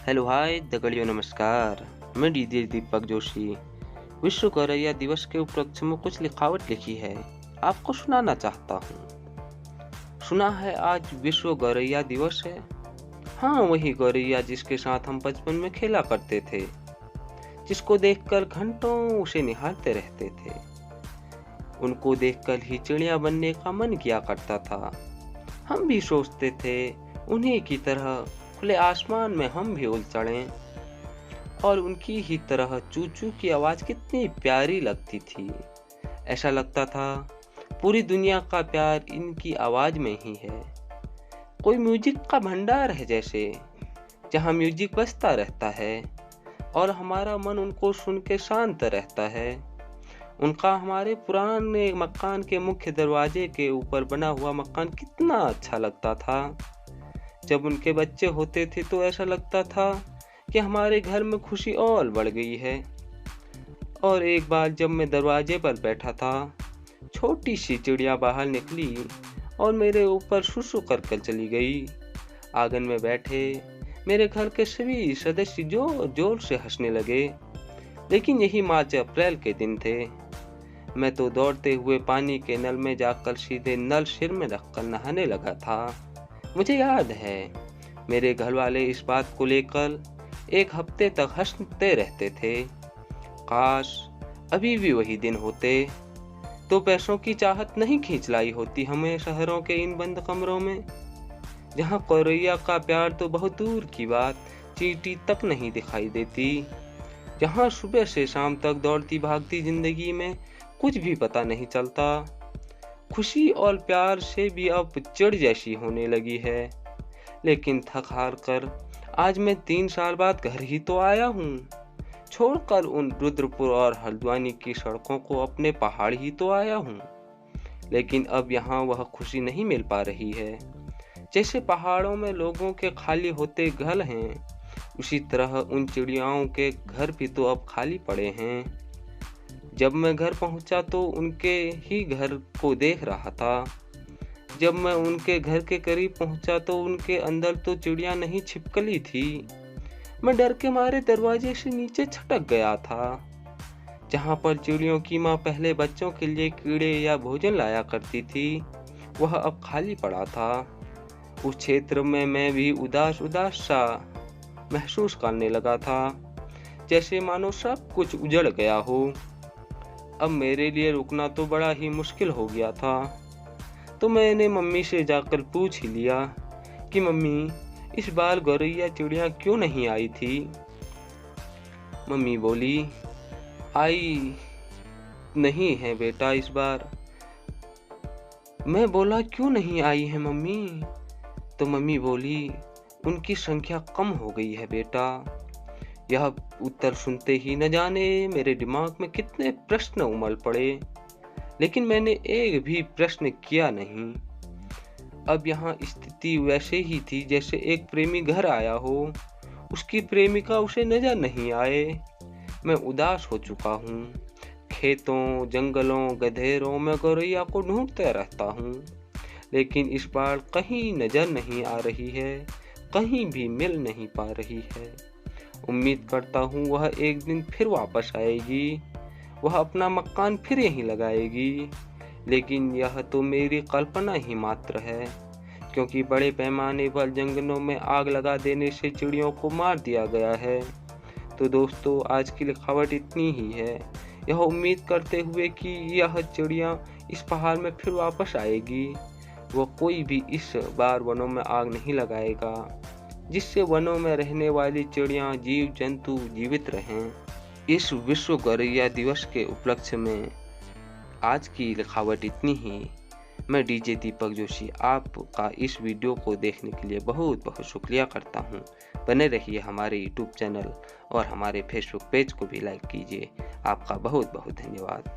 Hello hi दगड़ियों, नमस्कार। मैं डीजे दीपक जोशी विश्व गौरैया दिवस के उपलक्ष्य में कुछ लिखावट लिखी है, आपको सुनाना चाहता हूँ। सुना है आज विश्व गौरैया दिवस है। हाँ, वही गौरैया जिसके साथ हम बचपन में खेला करते थे, जिसको देखकर घंटों उसे निहारते रहते थे। उनको देखकर ही चिड़िया बनने का मन किया करता था। हम भी सोचते थे उन्हीं की तरह खुले आसमान में हम भी उड़ चढ़ें, और उनकी ही तरह चू चू की आवाज कितनी प्यारी लगती थी। ऐसा लगता था पूरी दुनिया का प्यार इनकी आवाज में ही है। कोई म्यूजिक का भंडार है जैसे, जहाँ म्यूजिक बजता रहता है और हमारा मन उनको सुन के शांत रहता है। उनका हमारे पुराने मकान के मुख्य दरवाजे के ऊपर बना हुआ मकान कितना अच्छा लगता था। जब उनके बच्चे होते थे तो ऐसा लगता था कि हमारे घर में खुशी और बढ़ गई है। और एक बार जब मैं दरवाजे पर बैठा था, छोटी सी चिड़िया बाहर निकली और मेरे ऊपर सुसु कर चली गई। आंगन में बैठे मेरे घर के सभी सदस्य जोर जोर से हंसने लगे। लेकिन यही मार्च अप्रैल के दिन थे। मैं तो दौड़ते हुए पानी के नल में जाकर सीधे नल सिर में रखकर नहाने लगा था। मुझे याद है मेरे घर वाले इस बात को लेकर एक हफ्ते तक हंसते रहते थे। काश अभी भी वही दिन होते, तो पैसों की चाहत नहीं खींच लाई होती हमें शहरों के इन बंद कमरों में, जहाँ गौरैया का प्यार तो बहुत दूर की बात, चींटी तक नहीं दिखाई देती। जहाँ सुबह से शाम तक दौड़ती भागती जिंदगी में कुछ भी पता नहीं चलता। खुशी और प्यार से भी अब चिढ़ जैसी होने लगी है। लेकिन थक हार कर आज मैं 3 साल बाद घर ही तो आया हूँ, छोड़कर उन रुद्रपुर और हल्द्वानी की सड़कों को, अपने पहाड़ ही तो आया हूँ। लेकिन अब यहाँ वह खुशी नहीं मिल पा रही है। जैसे पहाड़ों में लोगों के खाली होते घर हैं, उसी तरह उन चिड़ियाओं के घर भी तो अब खाली पड़े हैं। जब मैं घर पहुंचा तो उनके ही घर को देख रहा था। जब मैं उनके घर के करीब पहुंचा तो उनके अंदर तो चिड़िया नहीं छिपकली थी। मैं डर के मारे दरवाजे से नीचे छटक गया था। जहां पर चिड़ियों की माँ पहले बच्चों के लिए कीड़े या भोजन लाया करती थी, वह अब खाली पड़ा था। उस क्षेत्र में मैं भी उदास उदास सा महसूस करने लगा था, जैसे मानो सब कुछ उजड़ गया हो। अब मेरे लिए रुकना तो बड़ा ही मुश्किल हो गया था। तो मैंने मम्मी से जाकर पूछ ही लिया कि मम्मी, इस बार गौरैया चिड़िया क्यों नहीं आई थी। मम्मी बोली, आई नहीं है बेटा इस बार। मैं बोला, क्यों नहीं आई है मम्मी? तो मम्मी बोली, उनकी संख्या कम हो गई है बेटा। यह उत्तर सुनते ही न जाने मेरे दिमाग में कितने प्रश्न उमड़ पड़े, लेकिन मैंने एक भी प्रश्न किया नहीं। अब यहाँ स्थिति वैसे ही थी जैसे एक प्रेमी घर आया हो, उसकी प्रेमिका उसे नजर नहीं आए। मैं उदास हो चुका हूँ। खेतों, जंगलों, गधेरों में गौरैया को ढूंढते रहता हूँ, लेकिन इस बार कहीं नजर नहीं आ रही है, कहीं भी मिल नहीं पा रही है। उम्मीद करता हूँ वह एक दिन फिर वापस आएगी, वह अपना मकान फिर यहीं लगाएगी। लेकिन यह तो मेरी कल्पना ही मात्र है, क्योंकि बड़े पैमाने पर जंगलों में आग लगा देने से चिड़ियों को मार दिया गया है। तो दोस्तों, आज की लिखावट इतनी ही है, यह उम्मीद करते हुए कि यह चिड़िया इस पहाड़ में फिर वापस आएगी। वह कोई भी इस बार वनों में आग नहीं लगाएगा, जिससे वनों में रहने वाली चिड़िया, जीव जंतु जीवित रहें। इस विश्व गौरैया दिवस के उपलक्ष्य में आज की लिखावट इतनी ही। मैं डीजे दीपक जोशी आपका इस वीडियो को देखने के लिए बहुत बहुत शुक्रिया करता हूँ। बने रहिए हमारे यूट्यूब चैनल और हमारे फेसबुक पेज को भी लाइक कीजिए। आपका बहुत बहुत धन्यवाद।